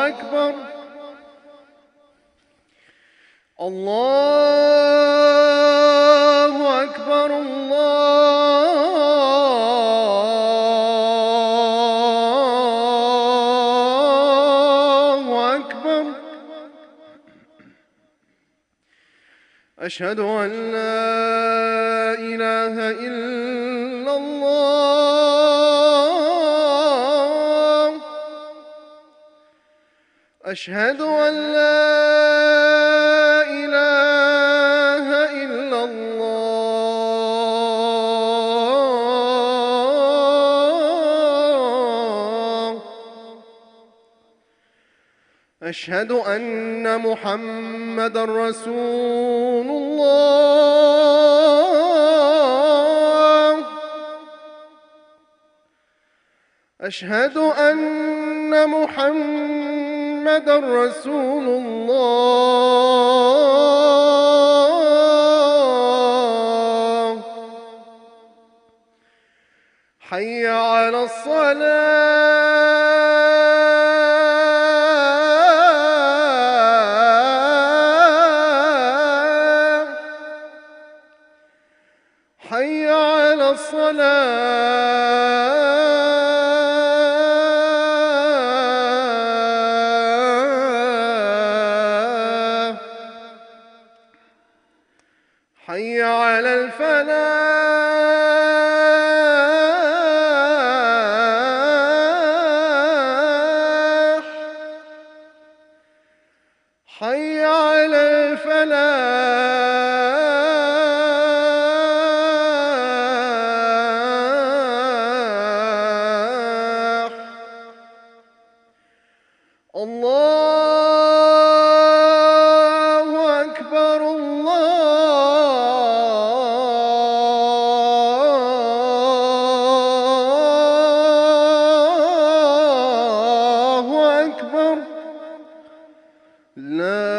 أكبر الله أكبر الله أكبر أشهد أن لا إله إلا الله أشهد أن لا إله إلا الله أشهد أن محمدًا رسول الله أشهد أن محمدًا رسول الله حي على الصلاة حي على الصلاة حي على الفلاح حي على الفلاح الله أكبر الله أكبر لا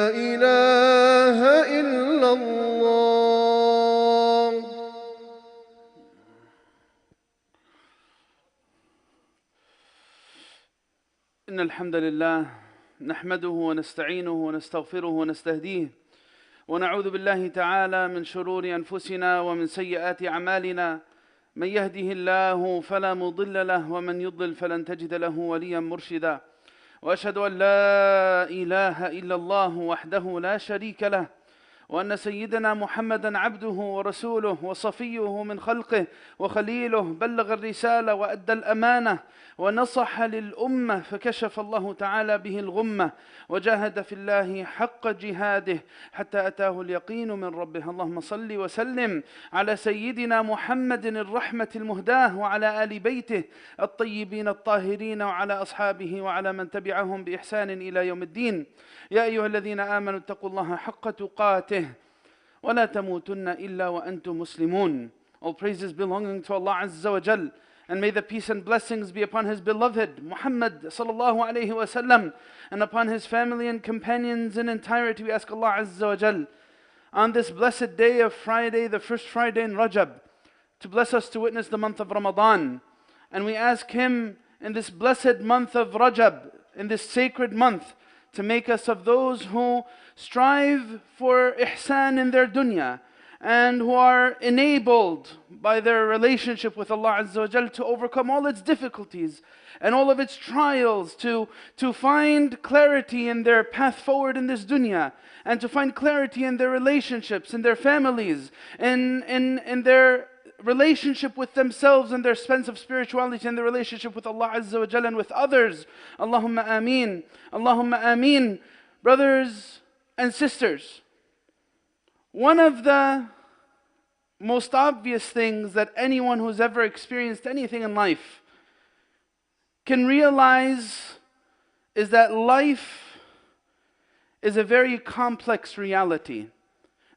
إله إلا الله إن الحمد لله نحمده ونستعينه ونستغفره ونستهديه ونعوذ بالله تعالى من شرور أنفسنا ومن سيئات أعمالنا من يهده الله فلا مضل له ومن يضلل فلن تجد له وليا مرشدا وأشهد أن لا إله إلا الله وحده لا شريك له وأن سيدنا محمدًا عبده ورسوله وصفيه من خلقه وخليله بلغ الرسالة وأدى الأمانة ونصح للأمة فكشف الله تعالى به الغمة وجاهد في الله حق جهاده حتى أتاه اليقين من ربه. اللهم صل وسلم على سيدنا محمد الرحمة المهداة وعلى آل بيته الطيبين الطاهرين وعلى أصحابه وعلى من تبعهم بإحسان إلى يوم الدين. يا أيها الذين آمنوا اتقوا الله حق تقاته ولا تموتن إلا وأنتم مسلمون. All praises belonging to Allah Azza wa Jal, and may the peace and blessings be upon His beloved Muhammad sallallahu alayhi wa sallam and upon his family and companions in entirety. We ask Allah Azza wa Jal on this blessed day of Friday, the first Friday in Rajab, to bless us to witness the month of Ramadan. And we ask Him in this blessed month of Rajab, in this sacred month, to make us of those who strive for ihsan in their dunya and who are enabled by their relationship with Allah Azza wa Jal to overcome all its difficulties and all of its trials, to find clarity in their path forward in this dunya, and to find clarity in their relationships, in their families, in their relationship with themselves and their sense of spirituality and their relationship with Allah Azza wa Jalla and with others. Allahumma ameen. Allahumma ameen. Brothers and sisters, one of the most obvious things that anyone who's ever experienced anything in life can realize is that life is a very complex reality.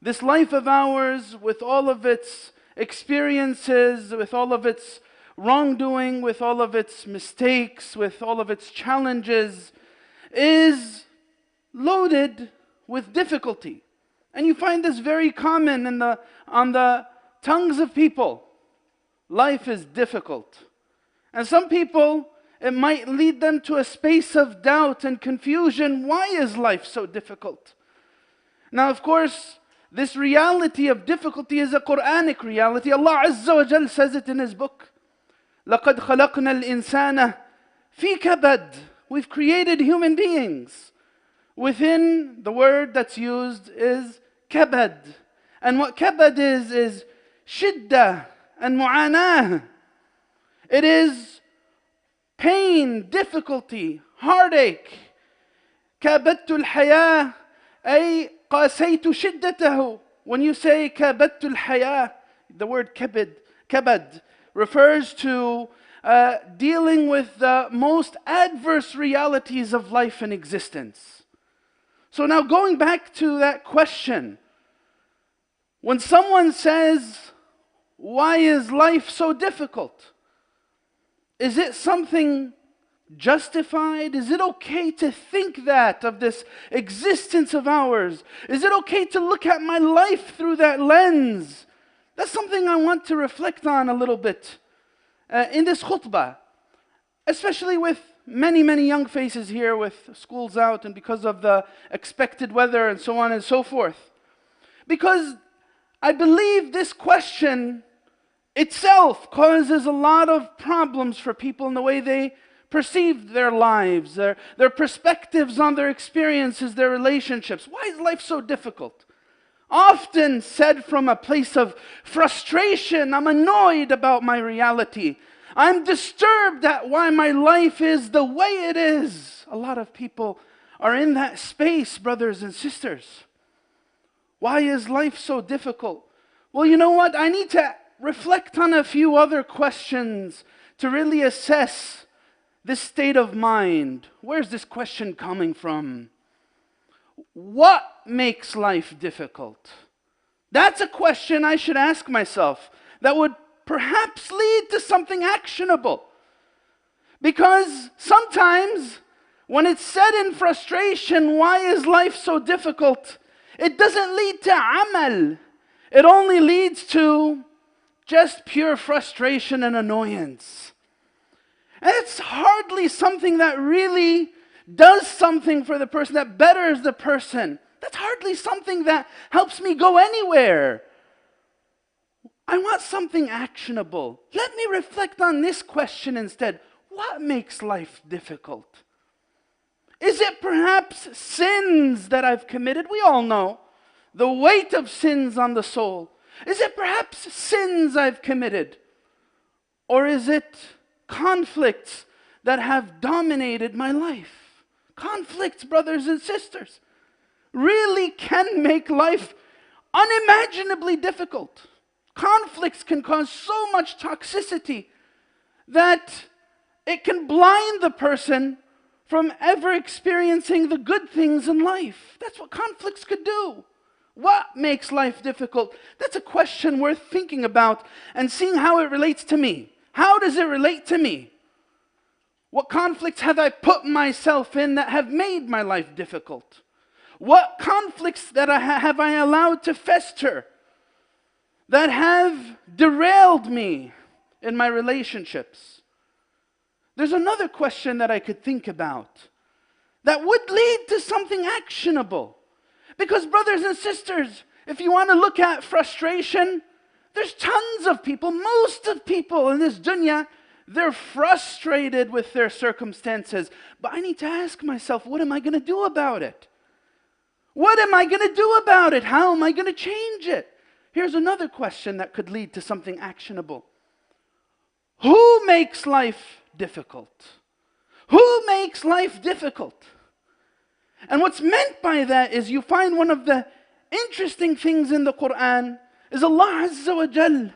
This life of ours, with all of its experiences, with all of its wrongdoing, with all of its mistakes, with all of its challenges, is loaded with difficulty. And you find this very common on the tongues of people. Life is difficult. And some people It might lead them to a space of doubt and confusion. Why is life so difficult? Now, of course, this reality of difficulty is a Quranic reality. Allah Azza wa Jal says it in His book. لَقَدْ خَلَقْنَا الْإِنسَانَ فِي كَبَدٍ. We've created human beings. Within the word that's used is kabad. And what kabad is shiddah and mu'anah. It is pain, difficulty, heartache. كابدت الحياة أي قاسيت شدته. When you say كابدت الحياة, the word kabad refers to dealing with the most adverse realities of life and existence. So now going back to that question, when someone says, why is life so difficult? Is it something justified? Is it okay to think that of this existence of ours? Is it okay to look at my life through that lens? That's something I want to reflect on a little bit in this khutbah, especially with many young faces here with schools out and because of the expected weather and so on and so forth. Because I believe this question itself causes a lot of problems for people in the way they perceive their lives, their perspectives on their experiences, their relationships. Why is life so difficult? Often said from a place of frustration. I'm annoyed about my reality. I'm disturbed at why my life is the way it is. A lot of people are in that space, brothers and sisters. Why is life so difficult? Well, you know what? I need to reflect on a few other questions to really assess this state of mind. Where's this question coming from? What makes life difficult? That's a question I should ask myself that would perhaps lead to something actionable. Because sometimes when it's said in frustration, why is life so difficult? It doesn't lead to amal. It only leads to just pure frustration and annoyance. And it's hardly something that really does something for the person, that betters the person. That's hardly something that helps me go anywhere. I want something actionable. Let me reflect on this question instead. What makes life difficult? Is it perhaps sins that I've committed? We all know the weight of sins on the soul. Is it perhaps sins I've committed? Or is it conflicts that have dominated my life? Conflicts, brothers and sisters, really can make life unimaginably difficult. Conflicts can cause so much toxicity that it can blind the person from ever experiencing the good things in life. That's what conflicts could do. What makes life difficult? That's a question worth thinking about and seeing how it relates to me. How does it relate to me? What conflicts have I put myself in that have made my life difficult? What conflicts have I allowed to fester that have derailed me in my relationships? There's another question that I could think about that would lead to something actionable. Because brothers and sisters, if you want to look at frustration, there's tons of people, most of people in this dunya, they're frustrated with their circumstances. But I need to ask myself, what am I going to do about it? What am I going to do about it? How am I going to change it? Here's another question that could lead to something actionable. Who makes life difficult? Who makes life difficult? And what's meant by that is you find one of the interesting things in the Quran is Allah Azza wa Jal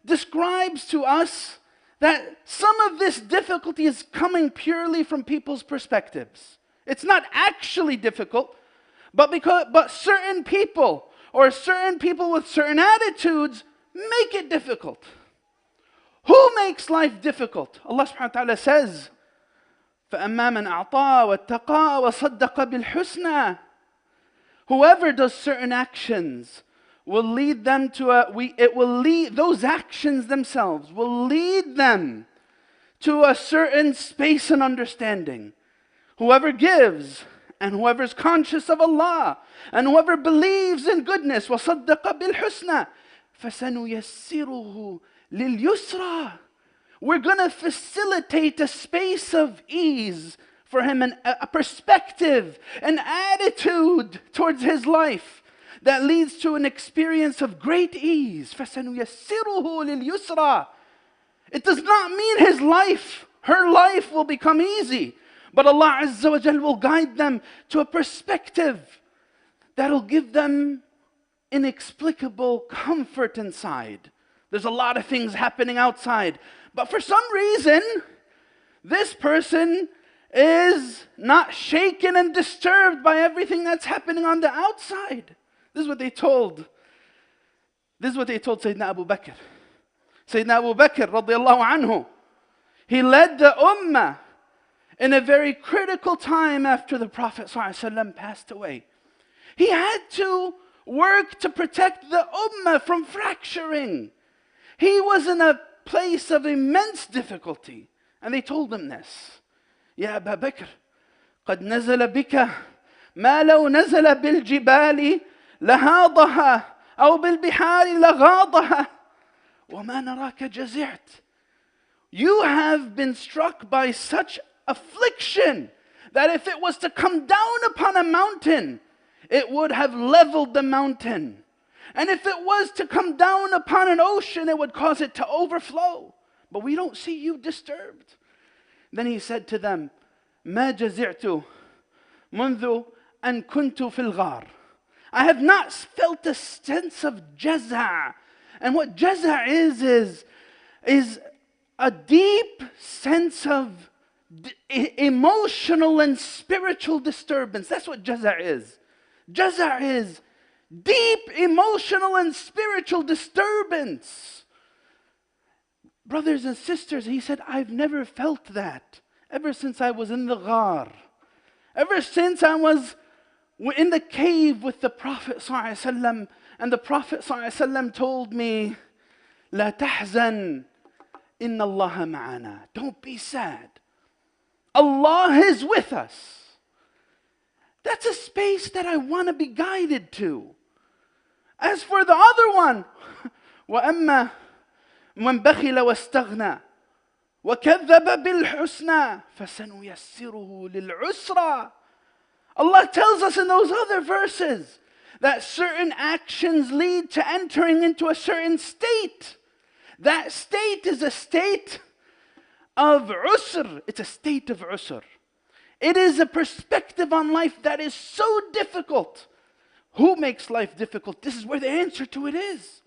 describes to us that some of this difficulty is coming purely from people's perspectives. It's not actually difficult, but certain people or certain people with certain attitudes make it difficult. Who makes life difficult? Allah subhanahu wa ta'ala says, فَأَمَّا مَنْ أَعْطَى وَاتَّقَى وَصَدَّقَ بِالْحُسْنَى. Whoever does certain actions will lead them to those actions themselves will lead them to a certain space and understanding. Whoever gives and whoever is conscious of Allah and whoever believes in goodness, وَصَدَّقَ بِالْحُسْنَى فَسَنُيَسِّرُهُ لِلْيُسْرَى. We're going to facilitate a space of ease for him, a perspective, an attitude towards his life that leads to an experience of great ease. فَسَنُيَسِّرُهُ لِلْيُسْرَى. It does not mean his life, her life will become easy. But Allah Azza wa Jal will guide them to a perspective that'll give them inexplicable comfort inside. There's a lot of things happening outside, but for some reason, this person is not shaken and disturbed by everything that's happening on the outside. This is what they told. This is what they told Sayyidina Abu Bakr. Sayyidina Abu Bakr radiallahu anhu, he led the ummah in a very critical time after the Prophet ﷺ passed away. He had to work to protect the ummah from fracturing. He was in a place of immense difficulty. And they told him this. Ya Abu Bakr, قد نزل بك ما لو نزل بالجبال لهاضها أو بالبحار لغاضها وما نراك جزعت. You have been struck by such affliction that if it was to come down upon a mountain, it would have leveled the mountain. And if it was to come down upon an ocean, it would cause it to overflow. But we don't see you disturbed. Then he said to them, ما جزعت منذ أن كنت في الغار. I have not felt a sense of jaza'. And what jaza' is a deep sense of emotional and spiritual disturbance. That's what jaza' is. Jaza' is deep emotional and spiritual disturbance. Brothers and sisters, he said, I've never felt that ever since I was in the ghar. Ever since I was in the cave with the Prophet ﷺ, and the Prophet ﷺ told me, لا تحزن إن الله معنا. Don't be sad. Allah is with us. That's a space that I want to be guided to. As for the other one, وَأَمَّا مَنْ بَخِلَ وَاسْتَغْنَى وَكَذَّبَ بِالْحُسْنَى فَسَنُيَسِّرُهُ لِلْعُسْرَى. Allah tells us in those other verses that certain actions lead to entering into a certain state. That state is a state of usr. It's a state of usr. It is a perspective on life that is so difficult. Who makes life difficult? This is where the answer to it is.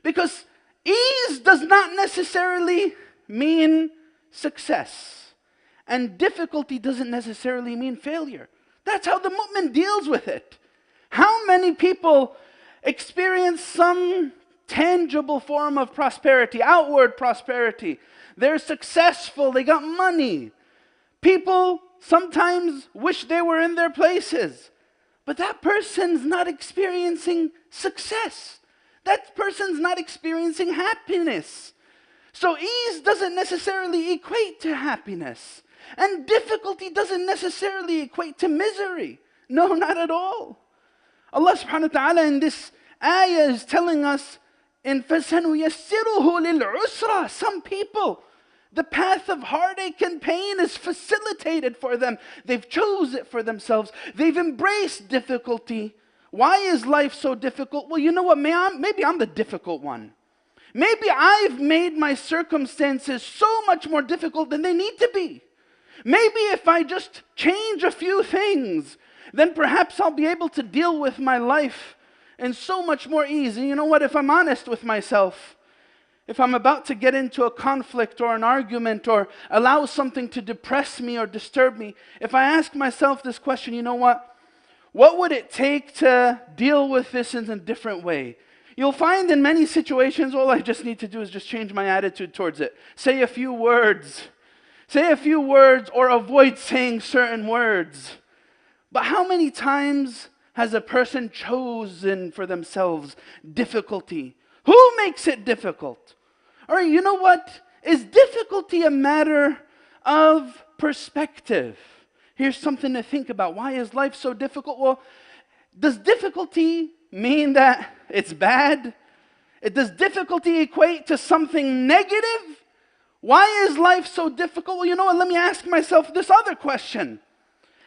Because ease does not necessarily mean success. And difficulty doesn't necessarily mean failure. That's how the mu'min deals with it. How many people experience some tangible form of prosperity, outward prosperity? They're successful, they got money. People sometimes wish they were in their places. But that person's not experiencing success. That person's not experiencing happiness. So ease doesn't necessarily equate to happiness. And difficulty doesn't necessarily equate to misery. No, not at all. Allah subhanahu wa ta'ala in this ayah is telling us, in فَسَنُيَسِّرُهُ لِلْعُسْرَى. Some people, the path of heartache and pain is facilitated for them. They've chosen it for themselves. They've embraced difficulty. Why is life so difficult? Well, you know what? Maybe I'm the difficult one. Maybe I've made my circumstances so much more difficult than they need to be. Maybe if I just change a few things, then perhaps I'll be able to deal with my life in so much more ease. And you know what? If I'm honest with myself, if I'm about to get into a conflict or an argument or allow something to depress me or disturb me, if I ask myself this question, you know what? What would it take to deal with this in a different way? You'll find in many situations, all I just need to do is just change my attitude towards it. Say a few words. Say a few words or avoid saying certain words. But how many times has a person chosen for themselves difficulty? Who makes it difficult? Or you know what? is difficulty a matter of perspective? Here's something to think about. Why is life so difficult? Well, does difficulty mean that it's bad? Does difficulty equate to something negative? Why is life so difficult? Well, you know what? Let me ask myself this other question.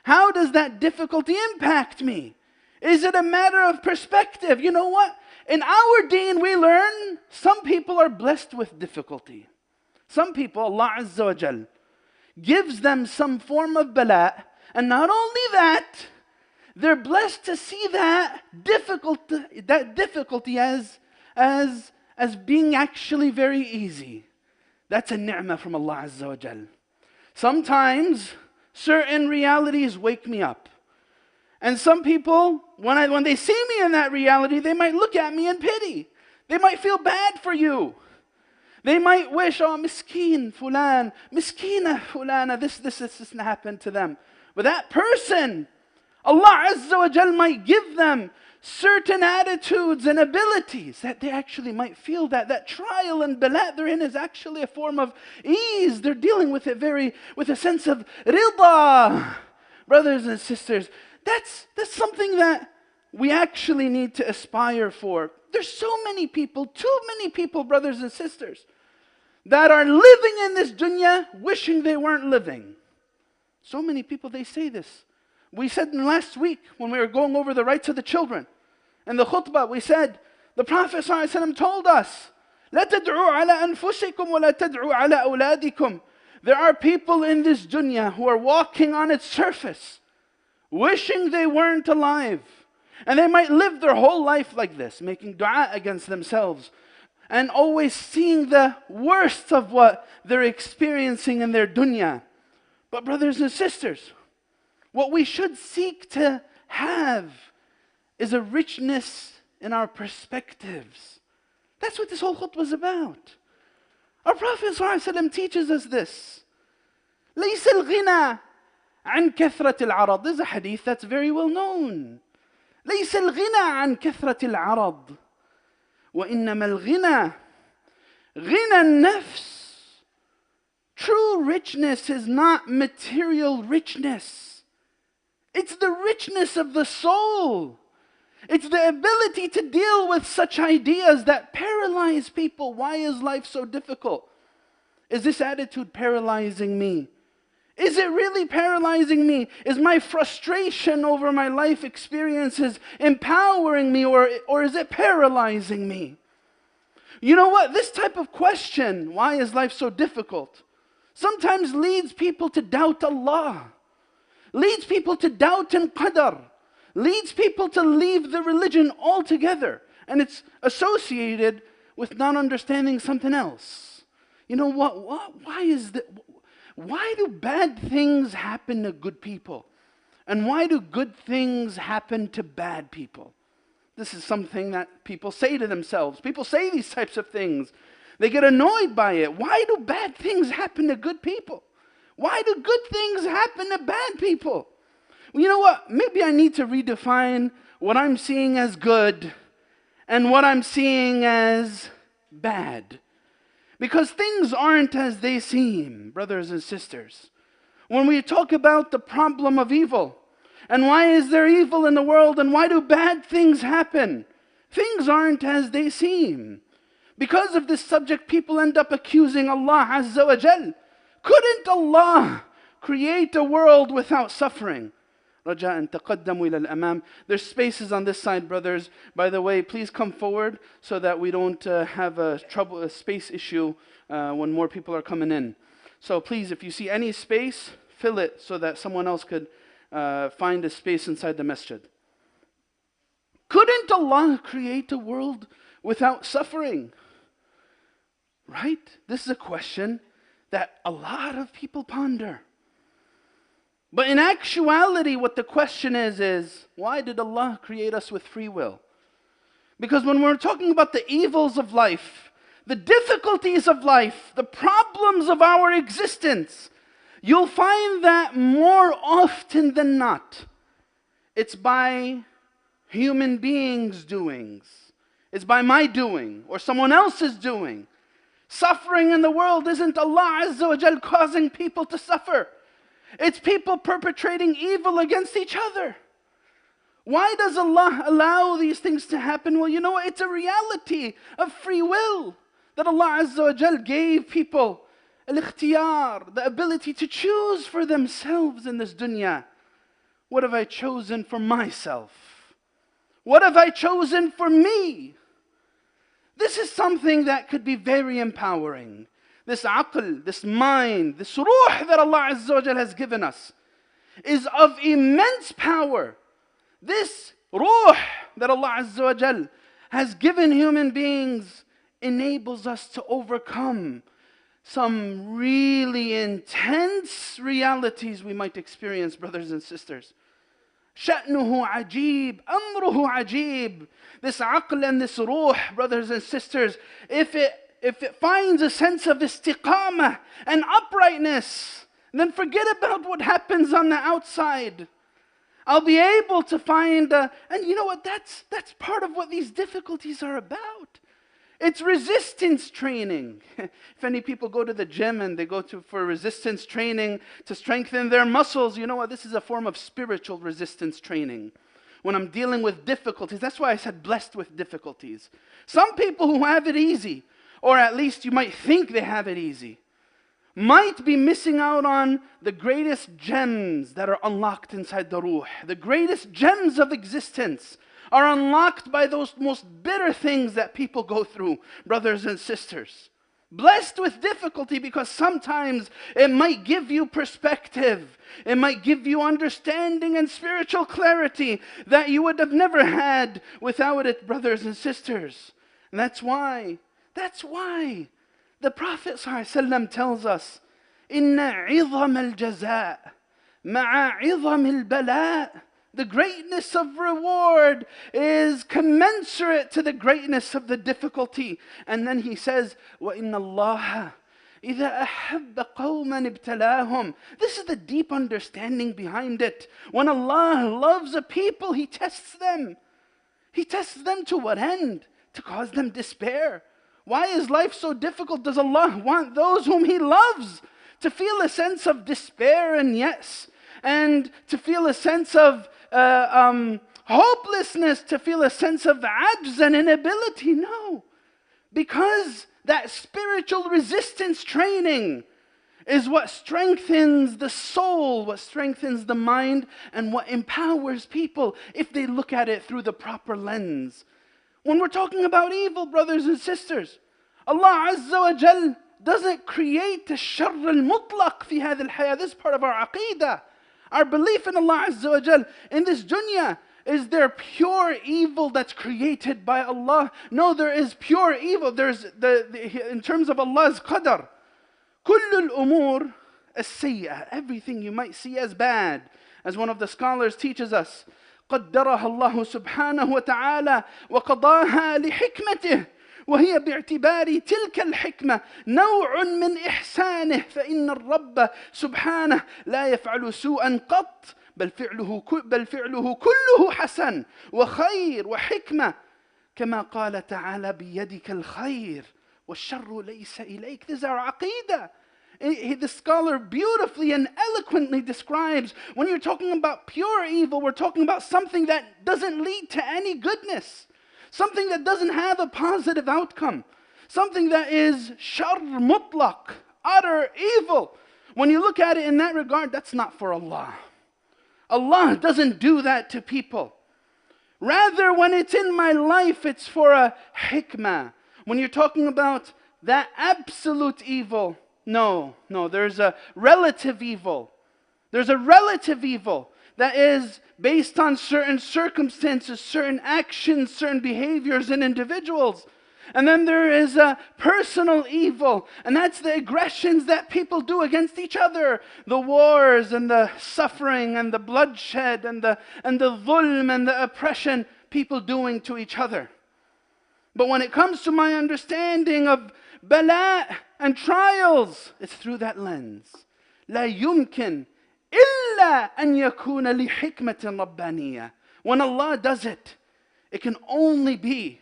How does that difficulty impact me? Is it a matter of perspective? You know what? In our deen, we learn some people are blessed with difficulty. Some people, Allah Azza wa Jal, gives them some form of bala. And not only that, they're blessed to see that difficulty as being actually very easy. That's a ni'mah from Allah Azza wa Jal. Sometimes certain realities wake me up. And some people, when they see me in that reality, they might look at me in pity. They might feel bad for you. They might wish, oh, miskeen fulan, miskina fulana, this happened to them. But that person, Allah Azza wa Jal might give them certain attitudes and abilities that they actually might feel that trial and bala they're in is actually a form of ease. They're dealing with it with a sense of rida. Brothers and sisters, that's something that we actually need to aspire for. There's so many people, too many people, brothers and sisters, that are living in this dunya wishing they weren't living. So many people, they say this. We said last week when we were going over the rights of the children, in the khutbah, we said, the Prophet ﷺ told us, لا تدعوا على أنفسكم ولا تدعوا على أولادكم. There are people in this dunya who are walking on its surface, wishing they weren't alive. And they might live their whole life like this, making dua against themselves, and always seeing the worst of what they're experiencing in their dunya. But brothers and sisters, what we should seek to have is a richness in our perspectives. That's what this whole khutbah is about. Our Prophet ﷺ teaches us this. ليس الغنى عن كثرة العرض. This is a hadith that's very well known. ليس الغنى عن كثرة العرض وإنما الغنى غنى النفس. True richness is not material richness. It's the richness of the soul. It's the ability to deal with such ideas that paralyze people. Why is life so difficult? Is this attitude paralyzing me? Is it really paralyzing me? Is my frustration over my life experiences empowering me, or is it paralyzing me? You know what? This type of question, why is life so difficult, sometimes leads people to doubt Allah, leads people to doubt in qadar, leads people to leave the religion altogether. And it's associated with not understanding something else. You know what? Why is that? Why do bad things happen to good people? And why do good things happen to bad people? This is something that people say to themselves. People say these types of things. They get annoyed by it. Why do bad things happen to good people? Why do good things happen to bad people? Well, you know what? Maybe I need to redefine what I'm seeing as good and what I'm seeing as bad. Because things aren't as they seem, brothers and sisters. When we talk about the problem of evil, and why is there evil in the world, and why do bad things happen? Things aren't as they seem. Because of this subject, people end up accusing Allah Azza wa Jal. Couldn't Allah create a world without suffering? رجاء تقدموا إلى الأمام. There's spaces on this side, brothers. By the way, please come forward so that we don't have a space issue when more people are coming in. So please, if you see any space, fill it so that someone else could find a space inside the masjid. Couldn't Allah create a world without suffering? Right? This is a question that a lot of people ponder. But in actuality, what the question is why did Allah create us with free will? Because when we're talking about the evils of life, the difficulties of life, the problems of our existence, you'll find that more often than not, it's by human beings' doings. It's by my doing or someone else's doing. Suffering in the world isn't Allah Azza wa Jal causing people to suffer. It's people perpetrating evil against each other. Why does Allah allow these things to happen? Well, you know what? It's a reality of free will that Allah Azza wa Jal gave people. Al-ikhtiyar, the ability to choose for themselves in this dunya. What have I chosen for myself? What have I chosen for me? This is something that could be very empowering. This aql, this mind, this ruh that Allah Azza wa Jal has given us is of immense power. This ruh that Allah Azza wa Jal has given human beings enables us to overcome some really intense realities we might experience, brothers and sisters. شأنه عجيب, أمره عجيب. This aql and this ruh, brothers and sisters, if it finds a sense of istiqamah and uprightness, then forget about what happens on the outside. I'll be able to find, and you know what, that's part of what these difficulties are about. It's resistance training. If any people go to the gym and they go for resistance training to strengthen their muscles, you know what, this is a form of spiritual resistance training. When I'm dealing with difficulties, that's why I said blessed with difficulties. Some people who have it easy, or at least you might think they have it easy, might be missing out on the greatest gems that are unlocked inside the ruh. The greatest gems of existence are unlocked by those most bitter things that people go through, brothers and sisters. Blessed with difficulty because sometimes it might give you perspective. It might give you understanding and spiritual clarity that you would have never had without it, brothers and sisters. And that's why the Prophet ﷺ tells us, إِنَّ عِظَمَ الْجَزَاءِ مَعَ عِظَمِ الْبَلَاءِ. The greatness of reward is commensurate to the greatness of the difficulty. And then he says, وَإِنَّ اللَّهَ إِذَا أَحَبَّ قَوْمًا ابْتَلَاهُمْ. This is the deep understanding behind it. When Allah loves a people, He tests them. He tests them to what end? To cause them despair. Why is life so difficult? Does Allah want those whom He loves to feel a sense of despair and yes, and to feel a sense of hopelessness, to feel a sense of ajz and inability? No. Because that spiritual resistance training is what strengthens the soul, what strengthens the mind, and what empowers people if they look at it through the proper lens. When we're talking about evil, brothers and sisters, Allah Azza wa Jal doesn't create the sharr al-mutlaq fi hadhi al-hayah. This is part of our aqeedah. Our belief in Allah Azza wa Jal in this dunya. Is there pure evil that's created by Allah? No, there is pure evil. There's in terms of Allah's qadr. كل الأمور السيئة. Everything you might see as bad. As one of the scholars teaches us. قدرها الله سبحانه وتعالى وقضاها لحكمته. وهي باعتبار تلك الحكمة نوع من إحسانه فإن الرب سبحانه لا يفعل سوءا قط بل فعله كله حسن وخير وحكمة كما قال تعالى بيدك الخير والشر ليس إليك. This is our aqidah. The scholar beautifully and eloquently describes when you're talking about pure evil, we're talking about something that doesn't lead to any goodness. Something that doesn't have a positive outcome. Something that is shar mutlaq, utter evil. When you look at it in that regard, that's not for Allah. Allah doesn't do that to people. Rather, when it's in my life, it's for a hikmah. When you're talking about that absolute evil, no, there's a relative evil. There's a relative evil that is based on certain circumstances, certain actions, certain behaviors in individuals. And then there is a personal evil, and that's the aggressions that people do against each other. The wars and the suffering and the bloodshed and the dhulm and the oppression people doing to each other. But when it comes to my understanding of bala and trials, it's through that lens. لا يمكن إلا أن يكون لحكمة ربانية. When Allah does it, it can only be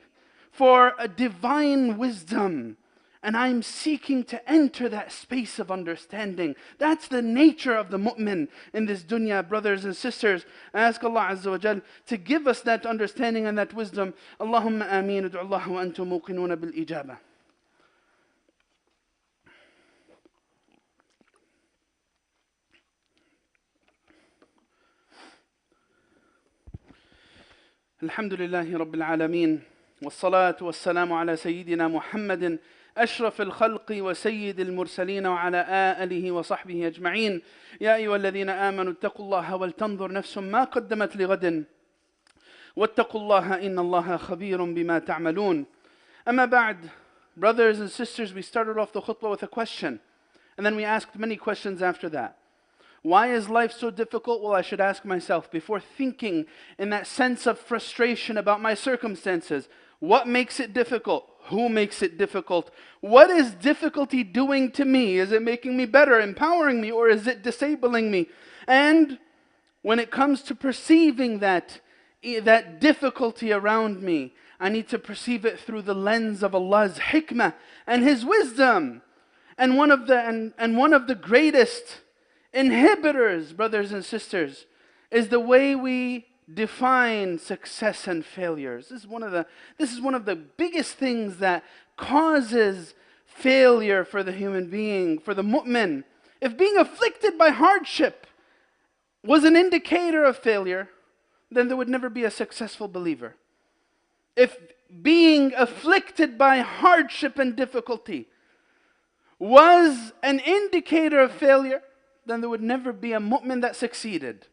for a divine wisdom And I'm seeking to enter that space of understanding. That's the nature of the mu'min in this dunya, brothers and sisters. I ask Allah Azza wa Jal to give us that understanding and that wisdom. Allahumma ameen. Ud'u Allah wa antum muqinuna bil ijaba. الحمد لله رب العالمين والصلاة والسلام على سيدنا محمد أشرف الخلق وسيد المرسلين وعلى آله وصحبه أجمعين. يا أيها الذين آمنوا اتقوا الله ولتنظر نفس ما قدمت لغد واتقوا الله إن الله خبير بما تعملون. أما بعد, brothers and sisters, we started off the khutbah with a question, and then we asked many questions after that. Why is life so difficult? Well, I should ask myself, before thinking in that sense of frustration about my circumstances, what makes it difficult? Who makes it difficult? What is difficulty doing to me? Is it making me better, empowering me, or is it disabling me? And when it comes to perceiving that difficulty around me, I need to perceive it through the lens of Allah's hikmah and His wisdom. And one of the greatest inhibitors, brothers and sisters, is the way we define success and failures. This is one of the biggest things that causes failure for the human being, for the mu'min. If being afflicted by hardship was an indicator of failure, then there would never be a successful believer. If being afflicted by hardship and difficulty was an indicator of failure, then there would never be a mu'min that succeeded.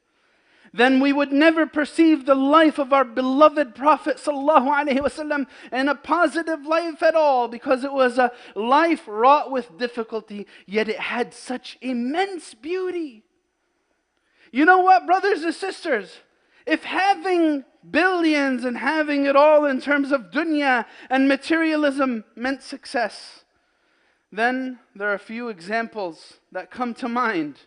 Then we would never perceive the life of our beloved Prophet ﷺ in a positive life at all, because it was a life wrought with difficulty, yet it had such immense beauty. You know what, brothers and sisters? If having billions and having it all in terms of dunya and materialism meant success, then there are a few examples that come to mind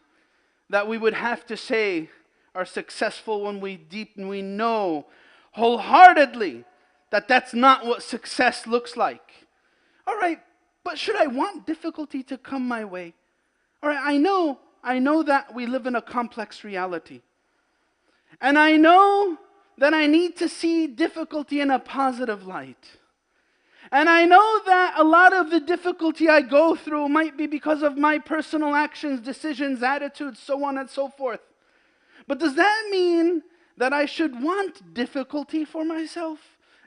that we would have to say are successful when we know wholeheartedly that that's not what success looks like. All right, but should I want difficulty to come my way? All right, I know that we live in a complex reality. And I know that I need to see difficulty in a positive light. And I know that a lot of the difficulty I go through might be because of my personal actions, decisions, attitudes, so on and so forth. But does that mean that I should want difficulty for myself?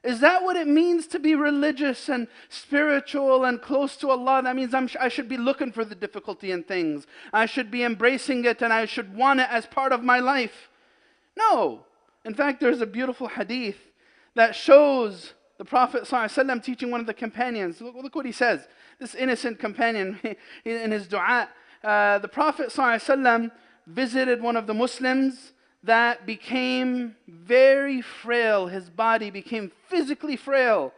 Is that what it means to be religious and spiritual and close to Allah? That means I should be looking for the difficulty in things. I should be embracing it and I should want it as part of my life. No. In fact, there's a beautiful hadith that shows the Prophet ﷺ teaching one of the companions. Look what he says. This innocent companion, in his dua, the Prophet ﷺ visited one of the Muslims that became very frail. His body became physically frail.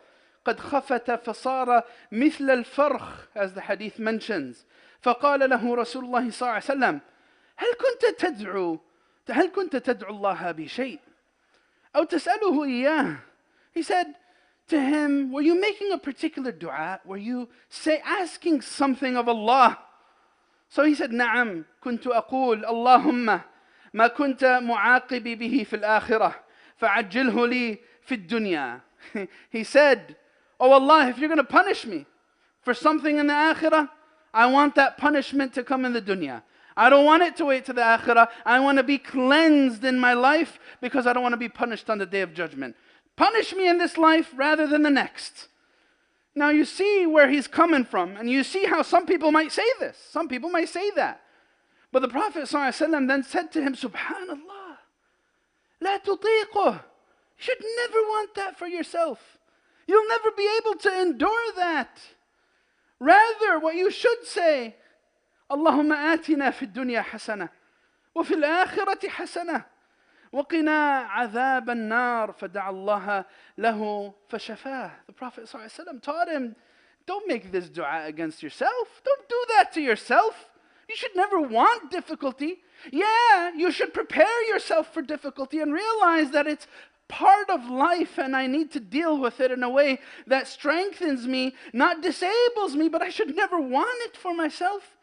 قَدْ خَفَتَ فَصَارَ مِثْلَ الْفَرْخ, as the hadith mentions. فَقَالَ لَهُ رَسُولُ اللَّهِ صَلَّى اللَّهُ عَلَيْهِ وسلم هل كنت تدعو الله بشيء أو تسأله إياه? He said to him, were you making a particular dua? Were you asking something of Allah? So he said, نعم كنت أقول اللهم ما كنت معاقبي به في الآخرة فعجله لي في الدنيا. He said, oh Allah, if you're going to punish me for something in the akhirah, I want that punishment to come in the dunya. I don't want it to wait to the akhirah. I want to be cleansed in my life because I don't want to be punished on the day of judgment. Punish me in this life rather than the next. Now you see where he's coming from, and you see how some people might say this. Some people might say that. But the Prophet ﷺ then said to him, Subhanallah, لا تطيقه. You should never want that for yourself. You'll never be able to endure that. Rather, what you should say, Allahumma atina fi dunya hasana, wa fil akhirati hasana, وَقِنَا عَذَابَ النَّارِ فَدَعَ اللَّهَ لَهُ فَشَفَاهُ. The Prophet ﷺ taught him, don't make this dua against yourself. Don't do that to yourself. You should never want difficulty. Yeah, you should prepare yourself for difficulty and realize that it's part of life and I need to deal with it in a way that strengthens me, not disables me, but I should never want it for myself.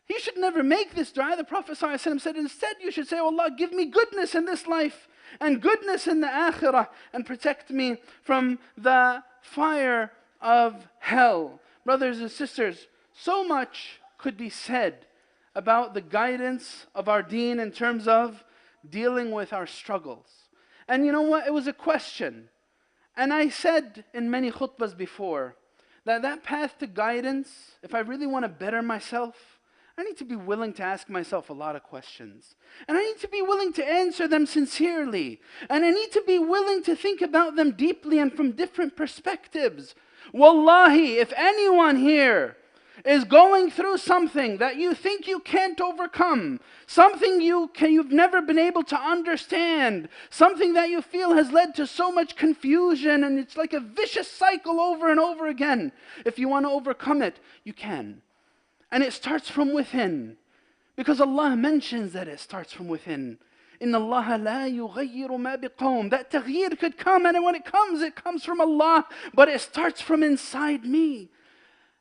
You should never make this dua. The Prophet ﷺ said, instead you should say, oh Allah, give me goodness in this life and goodness in the akhirah and protect me from the fire of hell. Brothers and sisters, so much could be said about the guidance of our deen in terms of dealing with our struggles. And you know what? It was a question. And I said in many khutbahs before that that path to guidance, if I really want to better myself, I need to be willing to ask myself a lot of questions. And I need to be willing to answer them sincerely. And I need to be willing to think about them deeply and from different perspectives. Wallahi, if anyone here is going through something that you think you can't overcome, something you've never been able to understand, something that you feel has led to so much confusion and it's like a vicious cycle over and over again, if you want to overcome it, you can. And it starts from within. Because Allah mentions that it starts from within. Inna Allah la yughayyiru ma biqawm. That taghyir could come, and when it comes from Allah, but it starts from inside me.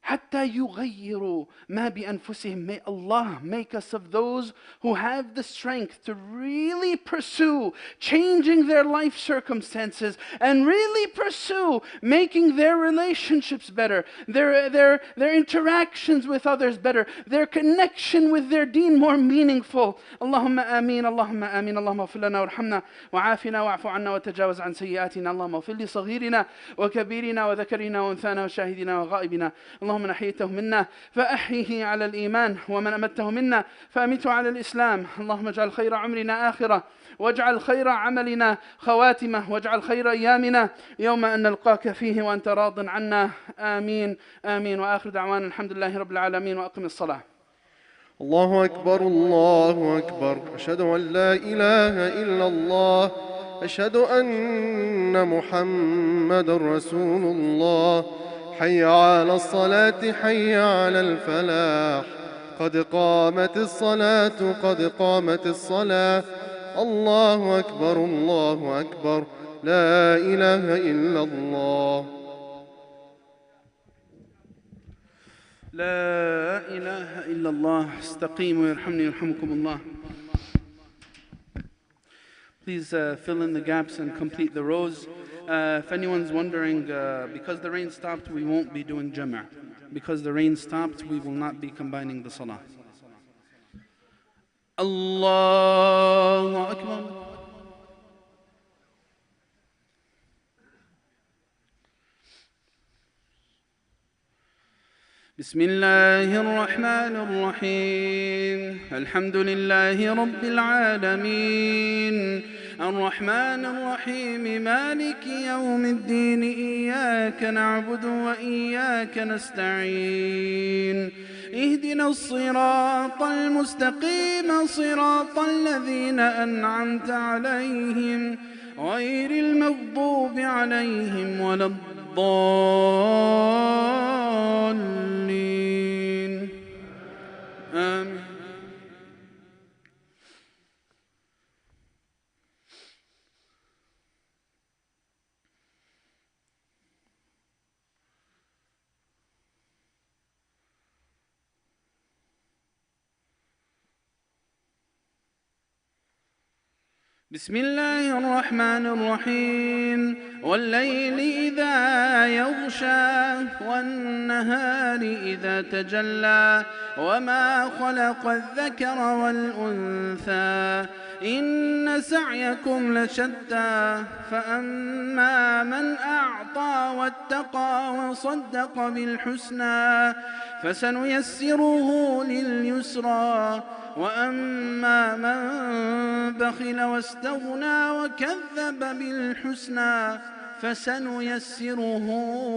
حتى يغيروا ما بأنفسهم. May Allah make us of those who have the strength to really pursue changing their life circumstances and really pursue making their relationships better, their interactions with others better, their connection with their deen more meaningful. Allahumma ameen, Allahumma ameen, Allahumma اغفر لنا وارحمنا وعافنا واعف عنا وتجاوز عن سيئاتنا اللهم اغفر لصغيرنا وكبيرنا وذكرنا وانثانا وشاهدنا وغائبنا اللهم من أحييته منا فأحيه على الإيمان ومن أمته منا فأمته على الإسلام اللهم اجعل خير عمرنا آخرة واجعل خير عملنا خواتمة واجعل خير أيامنا يوم أن نلقاك فيه وأنت راض عنا آمين آمين وآخر دعوانا الحمد لله رب العالمين وأقم الصلاة. الله أكبر الله أكبر أشهد أن لا إله إلا الله أشهد أن محمد رسول الله حي على الصلاة حي على الفلاح قد قامت الصلاة قد قامت الصلاة الله أكبر لا إله إلا الله لا إله إلا الله. استقيموا يرحمني يرحمكم الله. Please fill in the gaps and complete the rows. If anyone's wondering, because the rain stopped, we won't be doing Jama'. Because the rain stopped, we will not be combining the Salah. Allahu Akbar. بسم الله الرحمن الرحيم الحمد لله رب العالمين الرحمن الرحيم مالك يوم الدين إياك نعبد وإياك نستعين اهدنا الصراط المستقيم صراط الذين أنعمت عليهم غير المغضوب عليهم ولا الضالين آمين. بسم الله الرحمن الرحيم والليل إذا يغشى والنهار إذا تجلى وما خلق الذكر والأنثى إن سعيكم لشتى فأما من أعطى واتقى وصدق بالحسنى فسنيسره لليسرى وأما من بخل واستغنى وكذب بالحسنى فسنيسره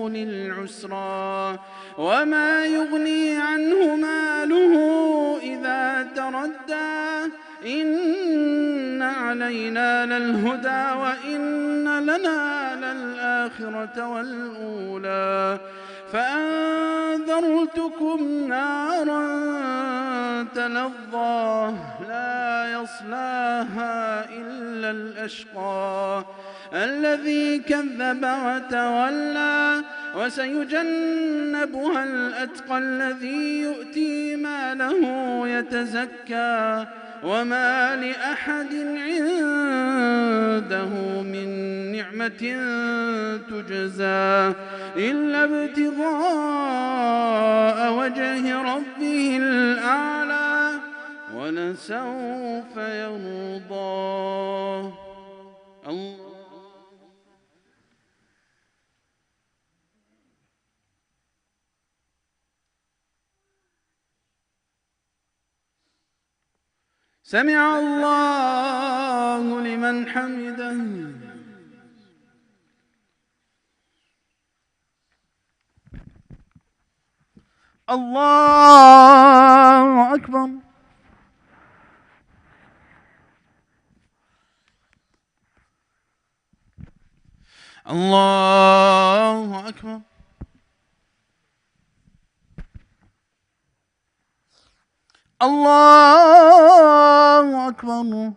للعسرى وما يغني عنه ماله إذا تردى إن علينا للهدى وإن لنا للآخرة والأولى فأنذرتكم نارا تلظى لا يصلاها إلا الأشقى الذي كذب وتولى وسيجنبها الأتقى الذي يؤتي ماله يتزكى وما لأحد عنده من نعمة تجزى إلا ابتغاء وجه ربه الأعلى ولسوف يرضى. الله سمع الله لمن حمده. الله أكبر. الله أكبر. الله أكبر.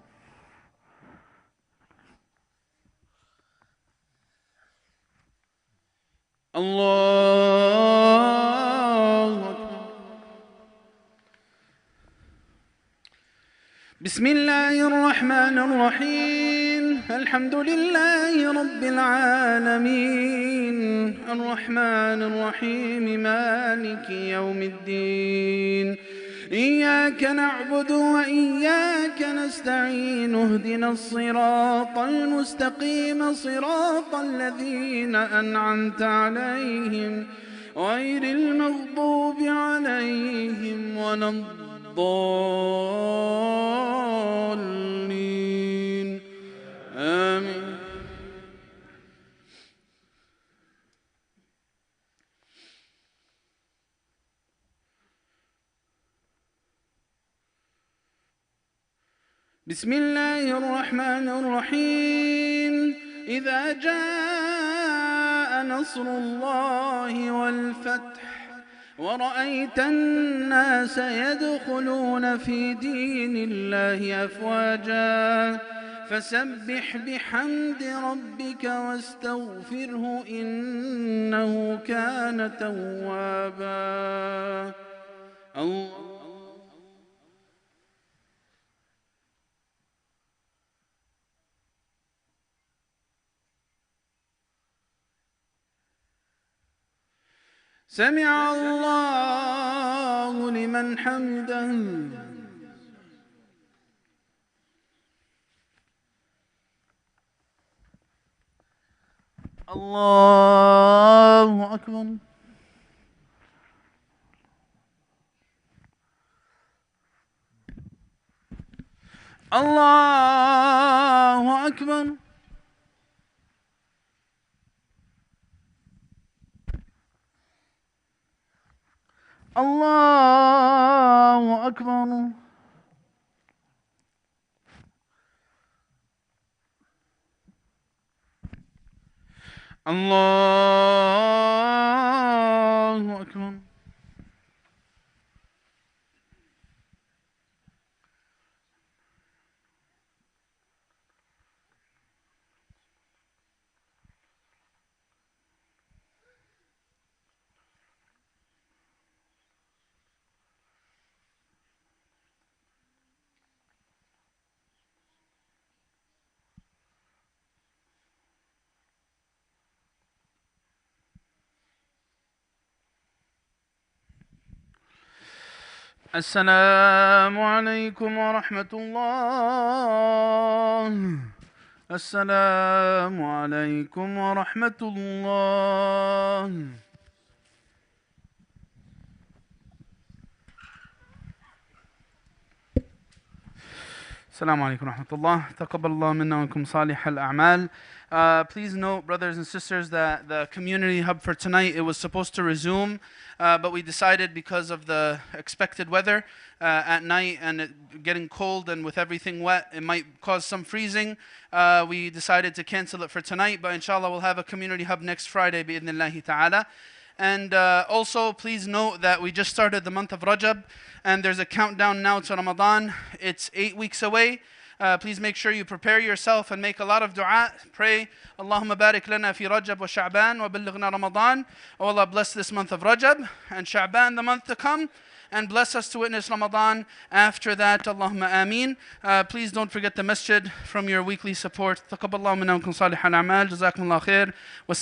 الله أكبر. بسم الله الرحمن الرحيم. الحمد لله رب العالمين الرحمن الرحيم مالك يوم الدين إياك نعبد وإياك نستعين اهدنا الصراط المستقيم صراط الذين أنعمت عليهم غير المغضوب عليهم ولا الضالين آمين. بسم الله الرحمن الرحيم. إذا جاء نصر الله والفتح ورأيت الناس يدخلون في دين الله أفواجا فسبح بحمد ربك واستغفره إنه كان توابا. سمع الله لمن حمده. الله أكبر. الله أكبر. الله أكبر. الله أكبر. السلام عليكم ورحمة الله. السلام عليكم ورحمة الله. السلام عليكم ورحمة الله. تقبل الله منا ومنكم صالح الأعمال. Please note, brothers and sisters, that the community hub for tonight, it was supposed to resume, but we decided because of the expected weather at night and it getting cold and with everything wet, it might cause some freezing. We decided to cancel it for tonight, but inshallah we'll have a community hub next Friday, bi'idhnillahi ta'ala. And also, please note that we just started the month of Rajab, and there's a countdown now to Ramadan. It's 8 weeks away. Please make sure you prepare yourself and make a lot of dua. Pray, Allahumma barik lana fi Rajab wa Sha'ban wa ballighna Ramadan. Oh Allah, bless this month of Rajab and Sha'ban, the month to come, and bless us to witness Ramadan after that. Allahumma ameen. Please don't forget the masjid from your weekly support. Taqabbalallahu minna wa minkum salihal a'mal. Jazakumullah khair.